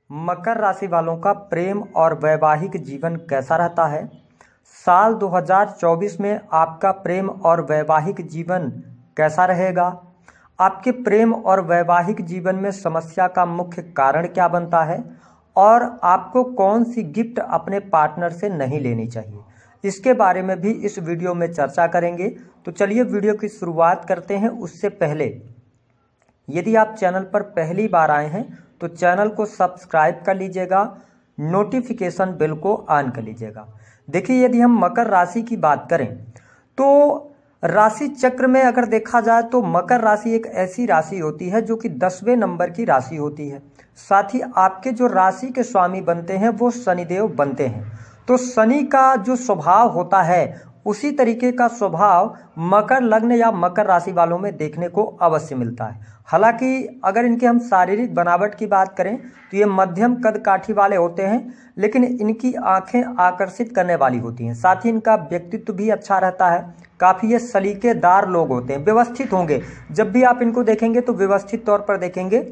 मकर राशि वालों का प्रेम और वैवाहिक जीवन कैसा रहता है। साल 2024 में आपका प्रेम और वैवाहिक जीवन कैसा रहेगा। आपके प्रेम और वैवाहिक जीवन में समस्या का मुख्य कारण क्या बनता है और आपको कौन सी गिफ्ट अपने पार्टनर से नहीं लेनी चाहिए, इसके बारे में भी इस वीडियो में चर्चा करेंगे। तो चलिए वीडियो की शुरुआत करते हैं। उससे पहले यदि आप चैनल पर पहली बार आए हैं तो चैनल को सब्सक्राइब कर लीजिएगा, नोटिफिकेशन बेल को ऑन कर लीजिएगा। देखिए, यदि हम मकर राशि की बात करें तो राशि चक्र में अगर देखा जाए तो मकर राशि एक ऐसी राशि होती है जो कि 10वें नंबर की राशि होती है। साथ ही आपके जो राशि के स्वामी बनते हैं वो शनिदेव बनते हैं। तो शनि का जो स्वभाव होता है उसी तरीके का स्वभाव मकर लग्न या मकर राशि वालों में देखने को अवश्य मिलता है। हालांकि अगर इनके हम शारीरिक बनावट की बात करें तो ये मध्यम कद काठी वाले होते हैं, लेकिन इनकी आंखें आकर्षित करने वाली होती हैं। साथ ही इनका व्यक्तित्व भी अच्छा रहता है। काफ़ी ये सलीकेदार लोग होते हैं, व्यवस्थित होंगे। जब भी आप इनको देखेंगे तो व्यवस्थित तौर पर देखेंगे।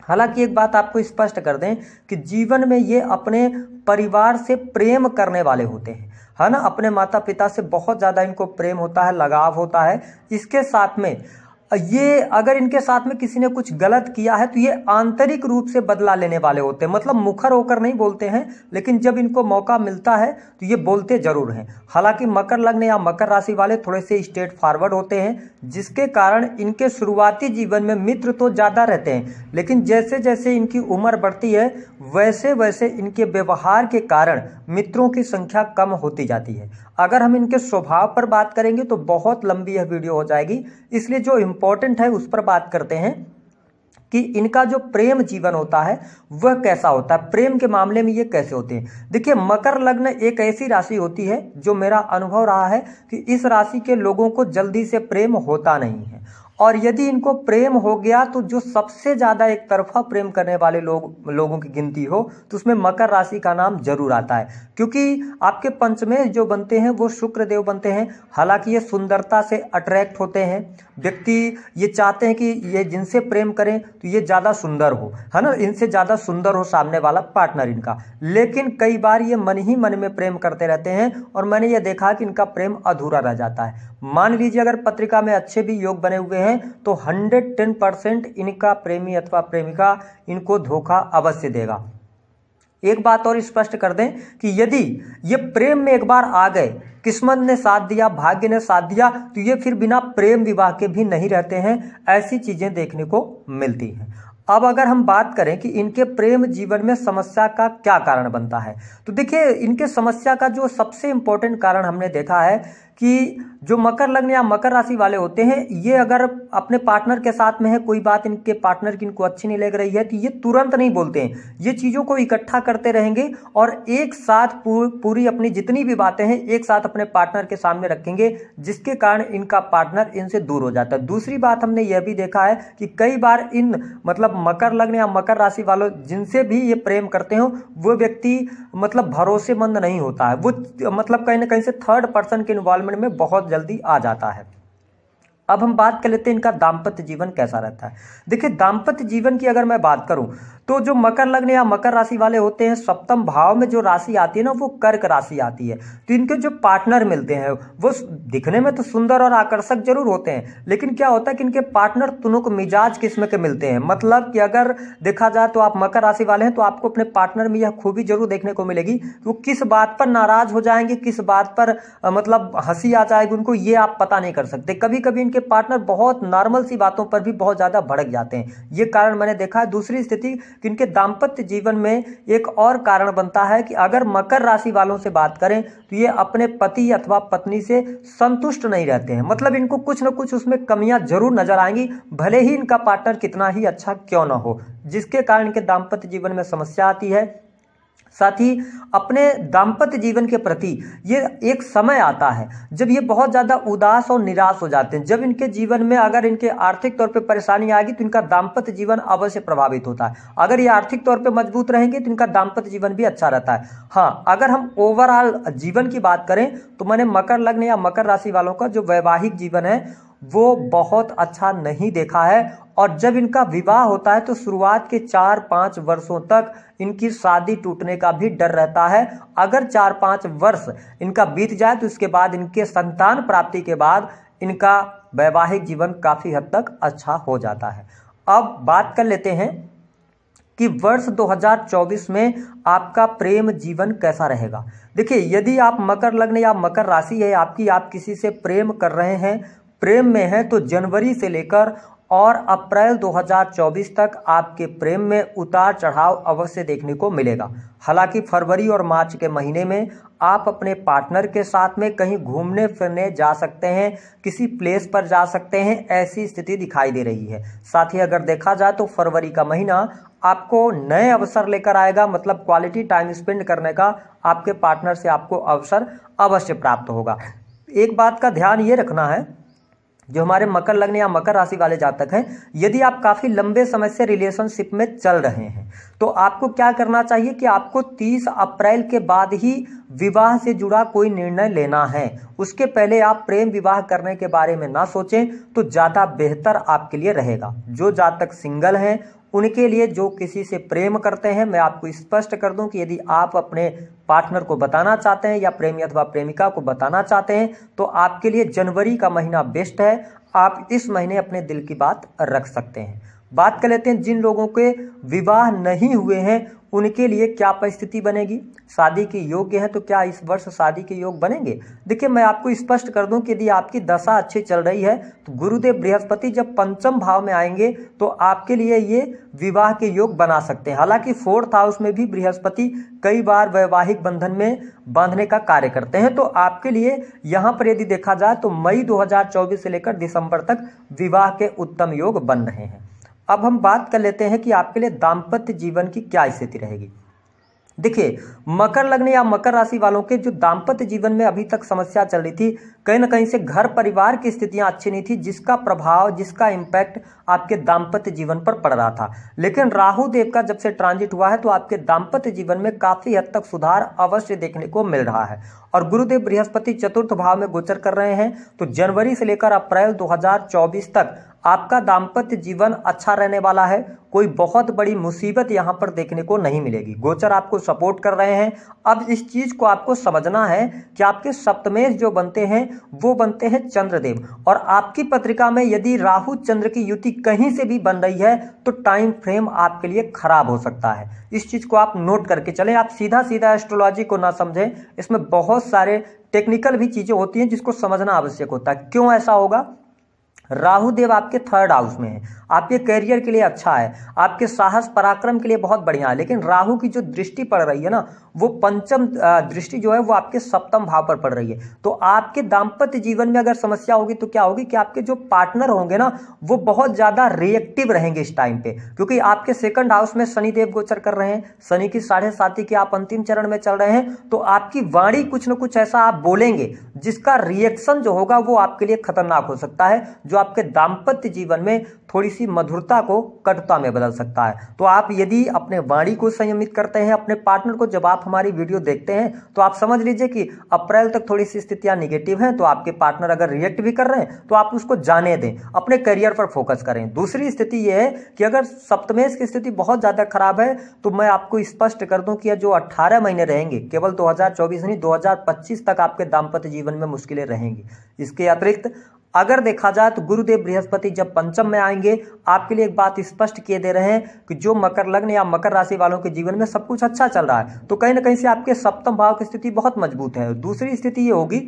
हालांकि एक बात आपको स्पष्ट कर दें कि जीवन में ये अपने परिवार से प्रेम करने वाले होते हैं, है ना। अपने माता पिता से बहुत ज़्यादा इनको प्रेम होता है, लगाव होता है। इसके साथ में ये अगर इनके साथ में किसी ने कुछ गलत किया है तो ये आंतरिक रूप से बदला लेने वाले होते हैं। मतलब मुखर होकर नहीं बोलते हैं, लेकिन जब इनको मौका मिलता है तो ये बोलते जरूर हैं। हालांकि मकर लग्न या मकर राशि वाले थोड़े से स्ट्रेट फॉरवर्ड होते हैं, जिसके कारण इनके शुरुआती जीवन में मित्र तो ज़्यादा रहते हैं, लेकिन जैसे जैसे इनकी उम्र बढ़ती है वैसे वैसे इनके व्यवहार के कारण मित्रों की संख्या कम होती जाती है। अगर हम इनके स्वभाव पर बात करेंगे तो बहुत लंबी यह वीडियो हो जाएगी, इसलिए जो इम्पोर्टेंट है उस पर बात करते हैं कि इनका जो प्रेम जीवन होता है वह कैसा होता है, प्रेम के मामले में ये कैसे होते हैं। देखिए, मकर लग्न एक ऐसी राशि होती है जो मेरा अनुभव रहा है कि इस राशि के लोगों को जल्दी से प्रेम होता नहीं है, और यदि इनको प्रेम हो गया तो जो सबसे ज़्यादा एक तरफा प्रेम करने वाले लोगों की गिनती हो तो उसमें मकर राशि का नाम जरूर आता है, क्योंकि आपके पंचमेश जो बनते हैं वो शुक्र देव बनते हैं। हालांकि ये सुंदरता से अट्रैक्ट होते हैं, व्यक्ति ये चाहते हैं कि ये जिनसे प्रेम करें तो ये ज़्यादा सुंदर हो, है ना, इनसे ज़्यादा सुंदर हो सामने वाला पार्टनर इनका। लेकिन कई बार ये मन ही मन में प्रेम करते रहते हैं और मैंने ये देखा कि इनका प्रेम अधूरा रह जाता है। मान लीजिए अगर पत्रिका में अच्छे भी योग बने हुए हैं तो 110% इनका प्रेमी अथवा प्रेमिका इनको धोखा अवश्य देगा। एक बात और स्पष्ट कर दें कि यदि ये प्रेम में एक बार आ गए, किस्मत ने साथ दिया, भाग्य ने साथ दिया, तो ये फिर बिना प्रेम विवाह के भी नहीं रहते हैं। ऐसी चीजें देखने को मिलती हैं। अब अगर हम बात करें कि इनके प्रेम जीवन में समस्या का क्या कारण बनता है, तो देखिए, इनके समस्या का जो सबसे इंपॉर्टेंट कारण हमने देखा है कि जो मकर लग्न या मकर राशि वाले होते हैं, ये अगर अपने पार्टनर के साथ में है, कोई बात इनके पार्टनर की इनको अच्छी नहीं लग रही है, तो ये तुरंत नहीं बोलते हैं। ये चीज़ों को इकट्ठा करते रहेंगे और एक साथ पूरी अपनी जितनी भी बातें हैं एक साथ अपने पार्टनर के सामने रखेंगे, जिसके कारण इनका पार्टनर इनसे दूर हो जाता है। दूसरी बात हमने यह भी देखा है कि कई बार इन मतलब मकर लग्न या मकर राशि वालों जिनसे भी ये प्रेम करते हो वो व्यक्ति मतलब भरोसेमंद नहीं होता है। वो मतलब कहीं ना कहीं से थर्ड पर्सन के इन्वॉल्वमेंट में बहुत जल्दी आ जाता है। अब हम बात कर लेते हैं इनका दाम्पत्य जीवन कैसा रहता है। देखिए, दाम्पत्य जीवन की अगर मैं बात करूं तो जो मकर लग्न या मकर राशि वाले होते हैं, सप्तम भाव में जो राशि आती है ना वो कर्क राशि आती है। तो इनके जो पार्टनर मिलते हैं वो दिखने में तो सुंदर और आकर्षक जरूर होते हैं, लेकिन क्या होता है कि इनके पार्टनर तुनुक मिजाज किस्म के मिलते हैं। मतलब कि अगर देखा जाए तो आप मकर राशि वाले हैं तो आपको अपने पार्टनर में यह खूबी जरूर देखने को मिलेगी, वो किस बात पर नाराज हो जाएंगे, किस बात पर मतलब हंसी आ जाएगी उनको, ये आप पता नहीं कर सकते। कभी कभी इनके पार्टनर बहुत नॉर्मल सी बातों पर भी बहुत ज्यादा भड़क जाते हैं, ये कारण मैंने देखा है। दूसरी स्थिति कि इनके दाम्पत्य जीवन में एक और कारण बनता है कि अगर मकर राशि वालों से बात करें तो ये अपने पति अथवा पत्नी से संतुष्ट नहीं रहते हैं। मतलब इनको कुछ न कुछ उसमें कमियां जरूर नजर आएंगी, भले ही इनका पार्टनर कितना ही अच्छा क्यों ना हो, जिसके कारण इनके दाम्पत्य जीवन में समस्या आती है। साथ ही अपने दाम्पत्य जीवन के प्रति ये एक समय आता है जब ये बहुत ज़्यादा उदास और निराश हो जाते हैं। जब इनके जीवन में अगर इनके आर्थिक तौर पे परेशानी आएगी तो इनका दाम्पत्य जीवन अवश्य प्रभावित होता है। अगर ये आर्थिक तौर पे मजबूत रहेंगे तो इनका दाम्पत्य जीवन भी अच्छा रहता है। हाँ, अगर हम ओवरऑल जीवन की बात करें तो मैंने मकर लग्न या मकर राशि वालों का जो वैवाहिक जीवन है वो बहुत अच्छा नहीं देखा है। और जब इनका विवाह होता है तो शुरुआत के 4-5 वर्षों तक इनकी शादी टूटने का भी डर रहता है। अगर 4-5 वर्ष इनका बीत जाए तो इसके बाद इनके संतान प्राप्ति के बाद इनका वैवाहिक जीवन काफ़ी हद तक अच्छा हो जाता है। अब बात कर लेते हैं कि वर्ष 2024 में आपका प्रेम जीवन कैसा रहेगा। देखिए, यदि आप मकर लग्न या मकर राशि है आपकी, आप किसी से प्रेम कर रहे हैं, प्रेम में हैं, तो जनवरी से लेकर और अप्रैल 2024 तक आपके प्रेम में उतार चढ़ाव अवश्य देखने को मिलेगा। हालांकि फरवरी और मार्च के महीने में आप अपने पार्टनर के साथ में कहीं घूमने फिरने जा सकते हैं, किसी प्लेस पर जा सकते हैं, ऐसी स्थिति दिखाई दे रही है। साथ ही अगर देखा जाए तो फरवरी का महीना आपको नए अवसर लेकर आएगा, मतलब क्वालिटी टाइम स्पेंड करने का आपके पार्टनर से आपको अवसर अवश्य प्राप्त होगा। एक बात का ध्यान ये रखना है, जो हमारे मकर लग्न या मकर राशि वाले जातक हैं, यदि आप काफ़ी लंबे समय से रिलेशनशिप में चल रहे हैं तो आपको क्या करना चाहिए कि आपको 30 अप्रैल के बाद ही विवाह से जुड़ा कोई निर्णय लेना है। उसके पहले आप प्रेम विवाह करने के बारे में ना सोचें तो ज़्यादा बेहतर आपके लिए रहेगा। जो जातक सिंगल हैं उनके लिए, जो किसी से प्रेम करते हैं, मैं आपको स्पष्ट कर दूं कि यदि आप अपने पार्टनर को बताना चाहते हैं या प्रेमी अथवा प्रेमिका को बताना चाहते हैं तो आपके लिए जनवरी का महीना बेस्ट है। आप इस महीने अपने दिल की बात रख सकते हैं। बात कर लेते हैं जिन लोगों के विवाह नहीं हुए हैं उनके लिए क्या परिस्थिति बनेगी। शादी के योग्य है तो क्या इस वर्ष शादी के योग बनेंगे। देखिए, मैं आपको स्पष्ट कर दूं कि यदि आपकी दशा अच्छी चल रही है तो गुरुदेव बृहस्पति जब पंचम भाव में आएंगे तो आपके लिए ये विवाह के योग बना सकते हैं। हालांकि 4th हाउस में भी बृहस्पति कई बार वैवाहिक बंधन में बांधने का कार्य करते हैं, तो आपके लिए यहाँ पर यदि देखा जाए तो मई 2024 से लेकर दिसंबर तक विवाह के उत्तम योग बन रहे हैं। अब हम बात कर लेते हैं कि आपके लिए दाम्पत्य जीवन की क्या स्थिति रहेगी। देखिए, मकर लग्न या मकर राशि वालों के जो दाम्पत्य जीवन में अभी तक समस्या चल रही थी, कहीं ना कहीं से घर परिवार की स्थितियां अच्छी नहीं थी, जिसका प्रभाव, जिसका इम्पैक्ट आपके दाम्पत्य जीवन पर पड़ रहा था। लेकिन राहु देव का जब से ट्रांजिट हुआ है तो आपके दाम्पत्य जीवन में काफी हद तक सुधार अवश्य देखने को मिल रहा है। और गुरुदेव बृहस्पति 4th भाव में गोचर कर रहे हैं, तो जनवरी से लेकर अप्रैल 2024 तक आपका दाम्पत्य जीवन अच्छा रहने वाला है। कोई बहुत बड़ी मुसीबत यहाँ पर देखने को नहीं मिलेगी। गोचर आपको सपोर्ट कर रहे हैं। अब इस चीज को आपको समझना है कि आपके सप्तमेश जो बनते हैं वो बनते हैं चंद्रदेव, और आपकी पत्रिका में यदि राहु चंद्र की युति कहीं से भी बन रही है तो टाइम फ्रेम आपके लिए खराब हो सकता है। इस चीज को आप नोट करके चलें। आप सीधा सीधा एस्ट्रोलॉजी को ना समझें, इसमें बहुत सारे टेक्निकल भी चीजें होती हैं जिसको समझना आवश्यक होता है। क्यों ऐसा होगा? राहु देव आपके 3rd हाउस में है, आपके करियर के लिए अच्छा है, आपके साहस पराक्रम के लिए बहुत बढ़िया है। लेकिन राहु की जो दृष्टि पड़ रही है ना, वो पंचम दृष्टि जो है वो आपके सप्तम भाव पर पड़ रही है। तो आपके दाम्पत्य जीवन में अगर समस्या होगी तो क्या होगी कि आपके जो पार्टनर होंगे ना वो बहुत ज्यादा रिएक्टिव रहेंगे इस टाइम पे, क्योंकि आपके 2nd हाउस में शनि देव गोचर कर रहे हैं। शनि की 7.5 की आप अंतिम चरण में चल रहे हैं, तो आपकी वाणी कुछ न कुछ ऐसा आप बोलेंगे जिसका रिएक्शन जो होगा वो आपके लिए खतरनाक हो सकता है, जो आपके दाम्पत्य जीवन में थोड़ी सी मधुरता को कटुता में बदल सकता है। तो आप यदि अपने वाणी को संयमित करते हैं अपने पार्टनर को, जब आप हमारी वीडियो देखते हैं तो आप समझ लीजिए कि अप्रैल तक थोड़ी सी स्थितियां निगेटिव हैं, तो आपके पार्टनर अगर रिएक्ट भी कर रहे हैं तो आप उसको जाने दें, अपने करियर पर फोकस करें। दूसरी स्थिति यह है कि अगर सप्तमेश की स्थिति बहुत ज्यादा खराब है तो मैं आपको स्पष्ट कर दूं कि जो 18 महीने रहेंगे, केवल 2024 नहीं 2025 तक आपके दाम्पत्य जीवन में मुश्किलें रहेंगी। इसके अतिरिक्त अगर देखा जाए तो गुरुदेव बृहस्पति जब पंचम में आएंगे, आपके लिए एक बात स्पष्ट किए दे रहे हैं कि जो मकर लग्न या मकर राशि वालों के जीवन में सब कुछ अच्छा चल रहा है, तो कहीं ना कहीं से आपके सप्तम भाव की स्थिति बहुत मजबूत है। दूसरी स्थिति ये होगी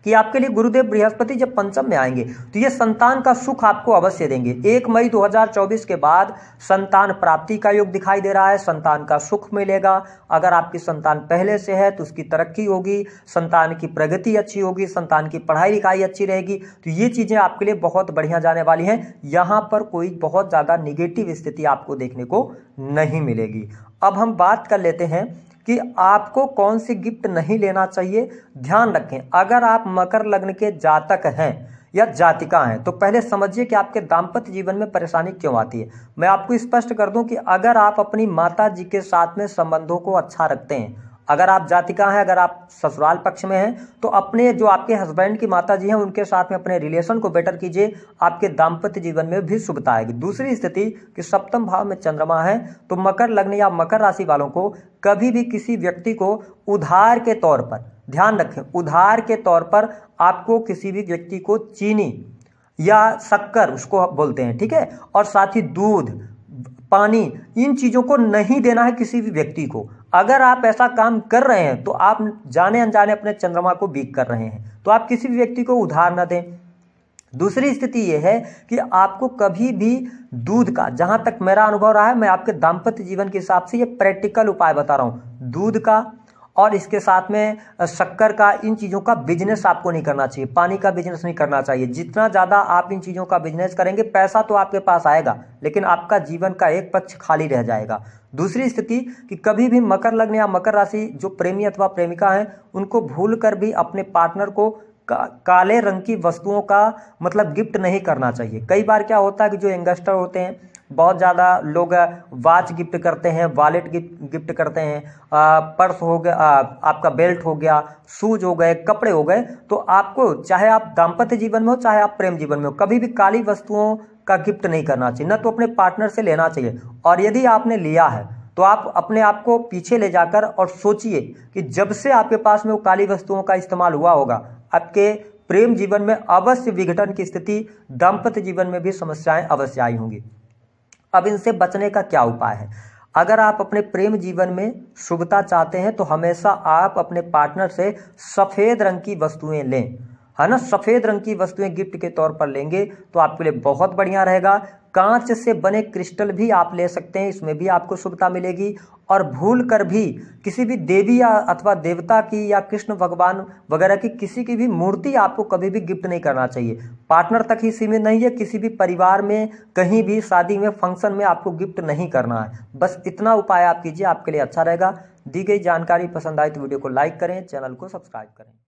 कि आपके लिए गुरुदेव बृहस्पति जब पंचम में आएंगे तो ये संतान का सुख आपको अवश्य देंगे। 1 मई 2024 के बाद संतान प्राप्ति का योग दिखाई दे रहा है, संतान का सुख मिलेगा। अगर आपकी संतान पहले से है तो उसकी तरक्की होगी, संतान की प्रगति अच्छी होगी, संतान की पढ़ाई लिखाई अच्छी रहेगी। तो ये चीजें आपके लिए बहुत बढ़िया जाने वाली हैं। यहाँ पर कोई बहुत ज्यादा निगेटिव स्थिति आपको देखने को नहीं मिलेगी। अब हम बात कर लेते हैं कि आपको कौन सी गिफ्ट नहीं लेना चाहिए। ध्यान रखें, अगर आप मकर लग्न के जातक हैं या जातिका हैं तो पहले समझिए कि आपके दाम्पत्य जीवन में परेशानी क्यों आती है। मैं आपको स्पष्ट कर दूं कि अगर आप अपनी माता जी के साथ में संबंधों को अच्छा रखते हैं, अगर आप जातिका हैं, अगर आप ससुराल पक्ष में हैं, तो अपने जो आपके हस्बैंड की माता जी हैं उनके साथ में अपने रिलेशन को बेटर कीजिए, आपके दाम्पत्य जीवन में भी शुभता आएगी। दूसरी स्थिति कि सप्तम भाव में चंद्रमा है, तो मकर लग्न या मकर राशि वालों को कभी भी किसी व्यक्ति को उधार के तौर पर, ध्यान रखें, उधार के तौर पर आपको किसी भी व्यक्ति को चीनी या शक्कर उसको बोलते हैं, ठीक है, और साथ ही दूध, पानी, इन चीज़ों को नहीं देना है किसी भी व्यक्ति को। अगर आप ऐसा काम कर रहे हैं तो आप जाने अनजाने अपने चंद्रमा को वीक कर रहे हैं, तो आप किसी भी व्यक्ति को उधार न दें। दूसरी स्थिति यह है कि आपको कभी भी दूध का, जहां तक मेरा अनुभव रहा है, मैं आपके दाम्पत्य जीवन के हिसाब से ये प्रैक्टिकल उपाय बता रहा हूं, दूध का और इसके साथ में शक्कर का, इन चीज़ों का बिजनेस आपको नहीं करना चाहिए, पानी का बिजनेस नहीं करना चाहिए। जितना ज़्यादा आप इन चीज़ों का बिजनेस करेंगे, पैसा तो आपके पास आएगा लेकिन आपका जीवन का एक पक्ष खाली रह जाएगा। दूसरी स्थिति कि कभी भी मकर लग्न या मकर राशि जो प्रेमी अथवा प्रेमिका हैं, उनको भूल कर भी अपने पार्टनर को काले रंग की वस्तुओं का मतलब गिफ्ट नहीं करना चाहिए। कई बार क्या होता है कि जो यंगस्टर होते हैं, बहुत ज़्यादा लोग वॉच गिफ्ट करते हैं, वॉलेट गिफ्ट करते हैं, पर्स हो गया, आपका बेल्ट हो गया, शूज हो गए, कपड़े हो गए। तो आपको, चाहे आप दाम्पत्य जीवन में हो चाहे आप प्रेम जीवन में हो, कभी भी काली वस्तुओं का गिफ्ट नहीं करना चाहिए, न तो अपने पार्टनर से लेना चाहिए। और यदि आपने लिया है तो आप अपने आप को पीछे ले जाकर और सोचिए कि जब से आपके पास में वो काली वस्तुओं का इस्तेमाल हुआ होगा, आपके प्रेम जीवन में अवश्य विघटन की स्थिति, दाम्पत्य जीवन में भी समस्याएं अवश्य आई होंगी। अब इनसे बचने का क्या उपाय है? अगर आप अपने प्रेम जीवन में शुभता चाहते हैं तो हमेशा आप अपने पार्टनर से सफ़ेद रंग की वस्तुएं लें, है ना। सफ़ेद रंग की वस्तुएं गिफ्ट के तौर पर लेंगे तो आपके लिए बहुत बढ़िया रहेगा। कांच से बने क्रिस्टल भी आप ले सकते हैं, इसमें भी आपको शुभता मिलेगी। और भूल कर भी किसी भी देवी या अथवा देवता की या कृष्ण भगवान वगैरह की किसी की भी मूर्ति आपको कभी भी गिफ्ट नहीं करना चाहिए। पार्टनर तक ही सीमित नहीं है, किसी भी परिवार में, कहीं भी शादी में, फंक्शन में आपको गिफ्ट नहीं करना है। बस इतना उपाय आप कीजिए, आपके लिए अच्छा रहेगा। दी गई जानकारी पसंद आए तो वीडियो को लाइक करें, चैनल को सब्सक्राइब करें।